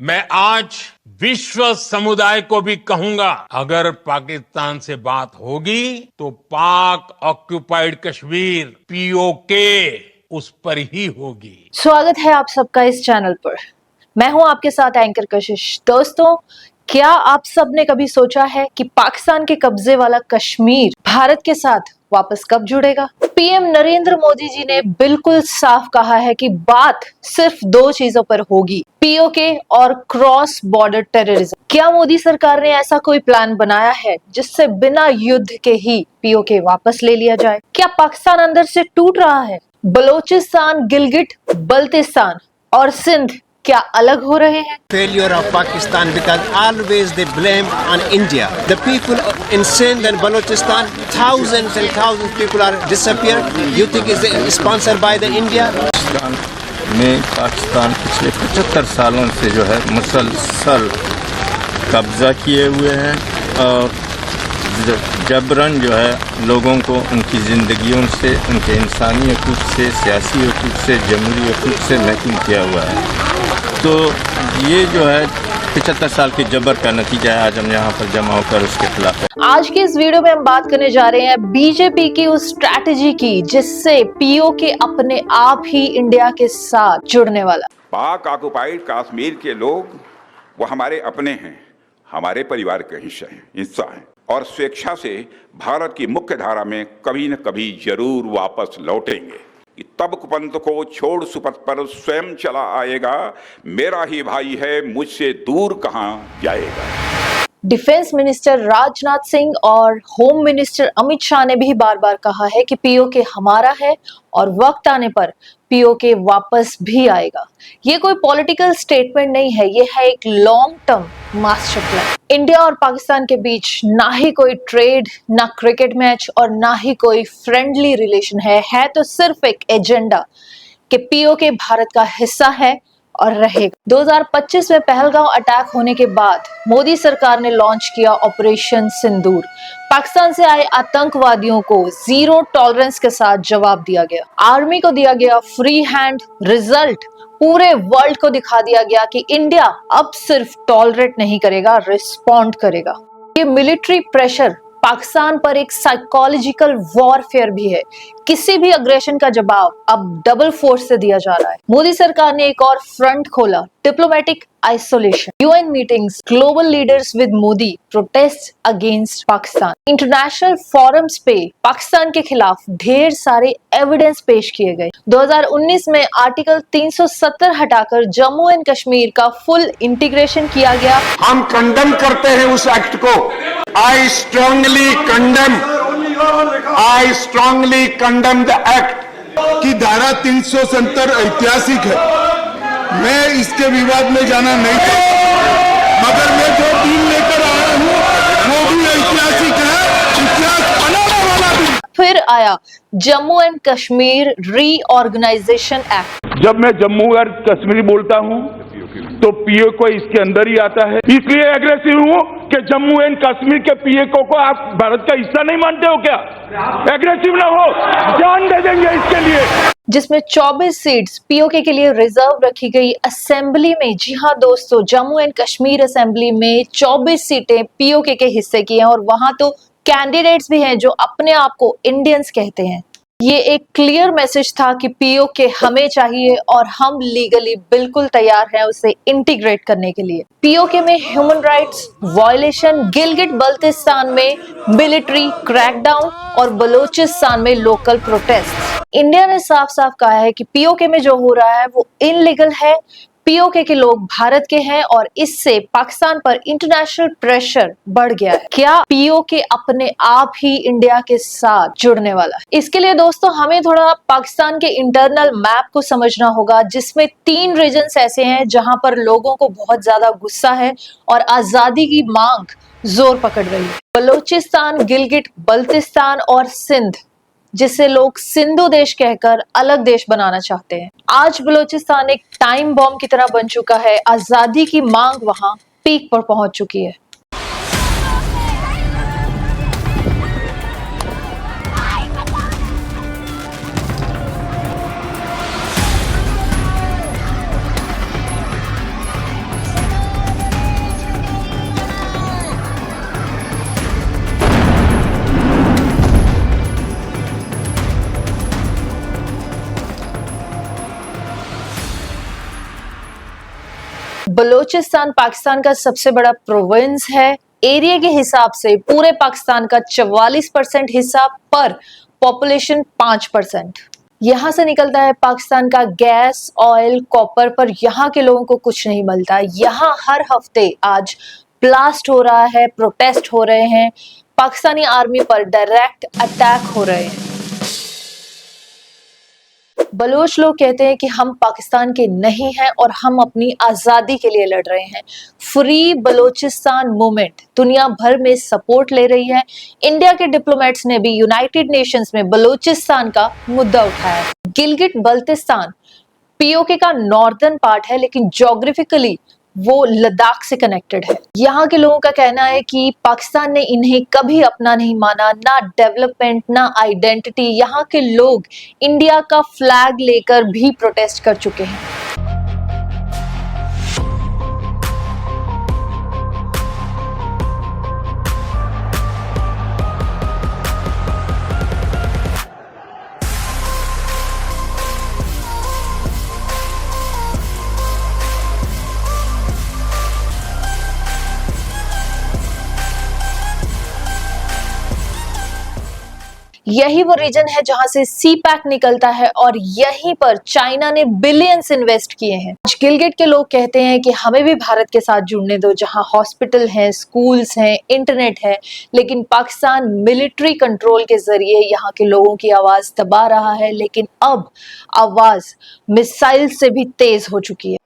मैं आज विश्व समुदाय को भी कहूंगा, अगर पाकिस्तान से बात होगी तो पाक ऑक्युपाइड कश्मीर पीओके उस पर ही होगी। स्वागत है आप सबका इस चैनल पर। मैं हूं आपके साथ एंकर कशिश। दोस्तों, क्या आप सब ने कभी सोचा है कि पाकिस्तान के कब्जे वाला कश्मीर भारत के साथ वापस कब जुड़ेगा? पीएम नरेंद्र मोदी जी ने बिल्कुल साफ कहा है कि बात सिर्फ दो चीजों पर होगी, पीओके और क्रॉस बॉर्डर टेररिज्म। क्या मोदी सरकार ने ऐसा कोई प्लान बनाया है जिससे बिना युद्ध के ही पीओके वापस ले लिया जाए? क्या पाकिस्तान अंदर से टूट रहा है? बलोचिस्तान, गिलगिट बल्तिस्तान और सिंध क्या अलग हो रहे हैं? Failure of Pakistan because always they blame on India. The people in Sindh and Balochistan, thousands and thousands of people are disappeared. You think is it sponsored by the India? Pakistan पिछले 75 सालों से जो है मुसलसल कब्जा किए हुए हैं और जबरन जो है लोगों को उनकी ज़िंदगियों से, उनके इंसानी हकूक़ से, सियासी हकूक़ से, जमहूरी हकूक़ से महरूम किया हुआ है। तो ये जो है 75 साल के जबर का नतीजा है। आज हम यहाँ पर जमा होकर उसके खिलाफ है। आज की इस वीडियो में हम बात करने जा रहे हैं बीजेपी की उस स्ट्रैटेजी की जिससे पीओके अपने आप ही इंडिया के साथ जुड़ने वाला। पाक ऑक्युपाइड कश्मीर के लोग वो हमारे अपने हैं, हमारे परिवार के हिस्सा हैं और स्वेच्छा से भारत की मुख्य धारा में कभी न कभी जरूर वापस लौटेंगे। तब कुपंथ को छोड़ सुपथ पर स्वयं चला आएगा, मेरा ही भाई है मुझसे दूर कहाँ जाएगा। डिफेंस मिनिस्टर राजनाथ सिंह और होम मिनिस्टर अमित शाह ने भी बार बार कहा है कि पीओके हमारा है और वक्त आने पर पीओके वापस भी आएगा। ये कोई पॉलिटिकल स्टेटमेंट नहीं है, ये है एक long term master plan. India और पाकिस्तान के बीच ना ही कोई ट्रेड, ना क्रिकेट मैच और ना ही कोई फ्रेंडली रिलेशन है तो सिर्फ एक एजेंडा कि पीओके भारत का हिस्सा है और रहेगा। 2025 में पहलगांव अटैक होने के बाद मोदी सरकार ने लॉन्च किया ऑपरेशन सिंदूर। पाकिस्तान से आए आतंकवादियों को जीरो टॉलरेंस के साथ जवाब दिया गया। आर्मी को दिया गया फ्री हैंड, रिजल्ट पूरे वर्ल्ड को दिखा दिया गया कि इंडिया अब सिर्फ टॉलरेट नहीं करेगा, रिस्पॉन्ड करेगा। ये मिलिट्री प्रेशर पाकिस्तान पर एक साइकोलॉजिकल वॉरफेयर भी है। किसी भी अग्रेशन का जवाब अब डबल फोर्स से दिया जा रहा है। मोदी सरकार ने एक और फ्रंट खोला, diplomatic isolation, UN meetings, global leaders with Modi, protest against Pakistan. International forums पे पाकिस्तान के खिलाफ ढेर सारे एविडेंस पेश किए गए। 2019 में आर्टिकल 370 हटाकर जम्मू एंड कश्मीर का फुल इंटीग्रेशन किया गया। हम कंडेम करते हैं उस एक्ट को। I strongly condemn the act की धारा 370 ऐतिहासिक है। मैं इसके विवाद में जाना नहीं चाहता, मगर मैं जो डील लेकर आया हूँ वो भी ऐतिहासिक है, इतिहास बनाने वाला भी। फिर आया Jammu and Kashmir reorganisation act. जब मैं जम्मू और कश्मीर बोलता हूँ तो पीओके इसके अंदर ही आता है। इसलिए एग्रेसिव हूँ कि जम्मू एंड कश्मीर के पीओके को आप भारत का हिस्सा नहीं मानते हो क्या? एग्रेसिव ना हो, जान दे देंगे इसके लिए। जिसमें 24 सीट्स पीओके के लिए रिजर्व रखी गई असेंबली में। जी हाँ दोस्तों, जम्मू एंड कश्मीर असेंबली में 24 सीटें पीओके के हिस्से की हैं और वहां तो कैंडिडेट्स भी हैं जो अपने आप को इंडियंस कहते हैं। ये एक क्लियर मैसेज था कि पीओके हमें चाहिए और हम लीगली बिल्कुल तैयार हैं उसे इंटीग्रेट करने के लिए। पीओके में human rights violation, Gilgit Baltistan में मिलिट्री क्रैकडाउन और बलोचिस्तान में लोकल प्रोटेस्ट। इंडिया ने साफ साफ कहा है कि पीओके में जो हो रहा है वो इनलीगल है। पीओके के लोग भारत के हैं और इससे पाकिस्तान पर इंटरनेशनल प्रेशर बढ़ गया है। क्या पीओके अपने आप ही इंडिया के साथ जुड़ने वाला है? इसके लिए दोस्तों हमें थोड़ा पाकिस्तान के इंटरनल मैप को समझना होगा, जिसमें 3 रीजन्स ऐसे हैं जहां पर लोगों को बहुत ज्यादा गुस्सा है और आजादी की मांग जोर पकड़ रही है। बलोचिस्तान, गिलगिट बल्तिस्तान और सिंध, जिसे लोग सिंधु देश कहकर अलग देश बनाना चाहते हैं। आज बलोचिस्तान एक टाइम बॉम्ब की तरह बन चुका है। आजादी की मांग वहां पीक पर पहुंच चुकी है। बलूचिस्तान पाकिस्तान का सबसे बड़ा प्रोविंस है। एरिया के हिसाब से पूरे पाकिस्तान का 44% हिस्सा पर पॉपुलेशन 5%। यहाँ से निकलता है पाकिस्तान का गैस, ऑयल, कॉपर, पर यहाँ के लोगों को कुछ नहीं मिलता। यहाँ हर हफ्ते आज ब्लास्ट हो रहा है, प्रोटेस्ट हो रहे हैं, पाकिस्तानी आर्मी पर डायरेक्ट अटैक हो रहे हैं। बलोच लोग कहते हैं कि हम पाकिस्तान के नहीं हैं और हम अपनी आजादी के लिए लड़ रहे हैं। फ्री बलोचिस्तान मूवमेंट दुनिया भर में सपोर्ट ले रही है। इंडिया के डिप्लोमेट्स ने भी यूनाइटेड नेशंस में बलोचिस्तान का मुद्दा उठाया। गिलगिट बल्तिस्तान पीओके का नॉर्दर्न पार्ट है, लेकिन ज्योग्राफिकली वो लद्दाख से कनेक्टेड है। यहाँ के लोगों का कहना है कि पाकिस्तान ने इन्हें कभी अपना नहीं माना, ना डेवलपमेंट ना आइडेंटिटी। यहाँ के लोग इंडिया का फ्लैग लेकर भी प्रोटेस्ट कर चुके हैं। यही वो रीजन है जहां से सी पैक निकलता है और यहीं पर चाइना ने बिलियंस इन्वेस्ट किए हैं। गिलगिट के लोग कहते हैं कि हमें भी भारत के साथ जुड़ने दो, जहां हॉस्पिटल हैं, स्कूल्स हैं, इंटरनेट है, लेकिन पाकिस्तान मिलिट्री कंट्रोल के जरिए यहाँ के लोगों की आवाज दबा रहा है। लेकिन अब आवाज मिसाइल से भी तेज हो चुकी है।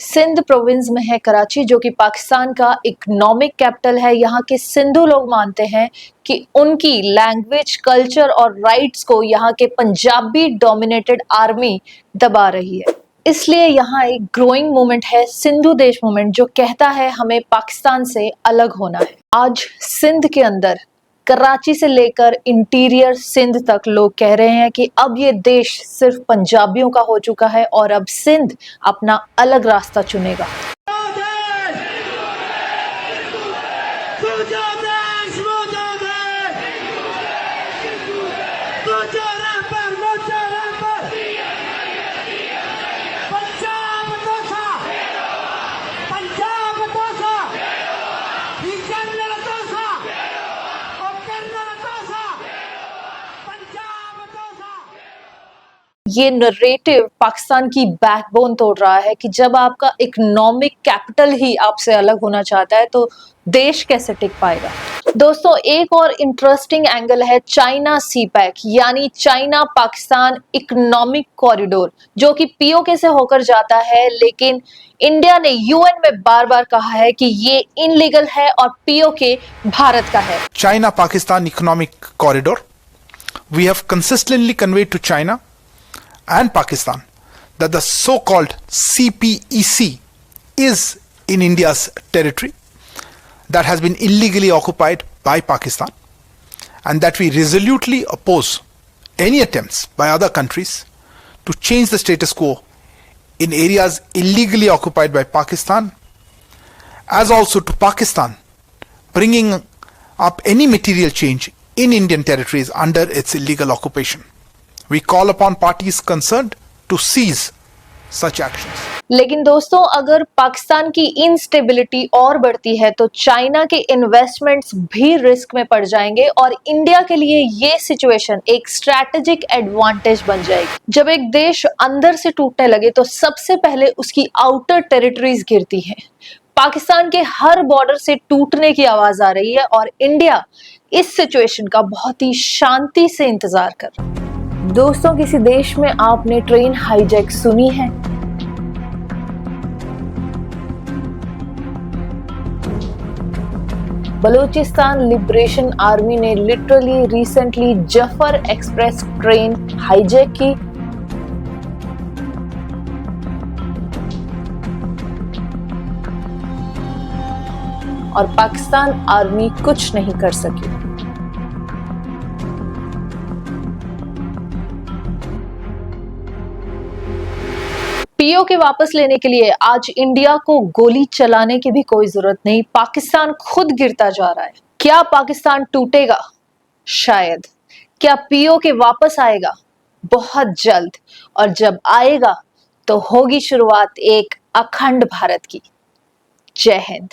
सिंध प्रोविंस में है कराची, जो कि पाकिस्तान का इकोनॉमिक कैपिटल है। यहाँ के सिंधु लोग मानते हैं कि उनकी लैंग्वेज, कल्चर और राइट्स को यहाँ के पंजाबी डोमिनेटेड आर्मी दबा रही है। इसलिए यहाँ एक ग्रोइंग मूवमेंट है, सिंधु देश मूवमेंट, जो कहता है हमें पाकिस्तान से अलग होना है। आज सिंध के अंदर कराची से लेकर इंटीरियर सिंध तक लोग कह रहे हैं कि अब ये देश सिर्फ पंजाबियों का हो चुका है और अब सिंध अपना अलग रास्ता चुनेगा। ये नरेटिव पाकिस्तान की बैकबोन तोड़ रहा है कि जब आपका इकोनॉमिक कैपिटल ही आपसे अलग होना चाहता है तो देश कैसे टिक पाएगा। दोस्तों, एक और इंटरेस्टिंग एंगल है चाइना सी पैक, यानी चाइना पाकिस्तान इकोनॉमिक कॉरिडोर, जो कि पीओके से होकर जाता है। लेकिन इंडिया ने यूएन में बार बार कहा है कि ये इनलीगल है और पीओके भारत का है। China Pakistan economic corridor, we have consistently conveyed to China and Pakistan that the so-called CPEC is in India's territory that has been illegally occupied by Pakistan, and that we resolutely oppose any attempts by other countries to change the status quo in areas illegally occupied by Pakistan, as also to Pakistan bringing up any material change in Indian territories under its illegal occupation. We call upon parties concerned to cease such actions. लेकिन दोस्तों, अगर पाकिस्तान की instability और बढ़ती है तो China के investments भी रिस्क में पड़ जाएंगे और इंडिया के लिए ये सिचुएशन एक स्ट्रैटेजिक एडवांटेज बन जाएगी। जब एक देश अंदर से टूटने लगे तो सबसे पहले उसकी आउटर टेरिटरीज गिरती हैं। पाकिस्तान के हर बॉर्डर से टूटने की आवाज आ रही है और इंडिया इस सिचुएशन का बहुत ही शांति से इंतजार कर रहा है। दोस्तों, किसी देश में आपने ट्रेन हाईजैक सुनी है? बलूचिस्तान लिबरेशन आर्मी ने literally recently Zafar express train hijack की। और पाकिस्तान आर्मी कुछ नहीं कर सकी। पीओके वापस लेने के लिए आज इंडिया को गोली चलाने की भी कोई जरूरत नहीं, पाकिस्तान खुद गिरता जा रहा है। क्या पाकिस्तान टूटेगा? शायद। क्या पीओके वापस आएगा? बहुत जल्द। और जब आएगा तो होगी शुरुआत एक अखंड भारत की। जय हिंद।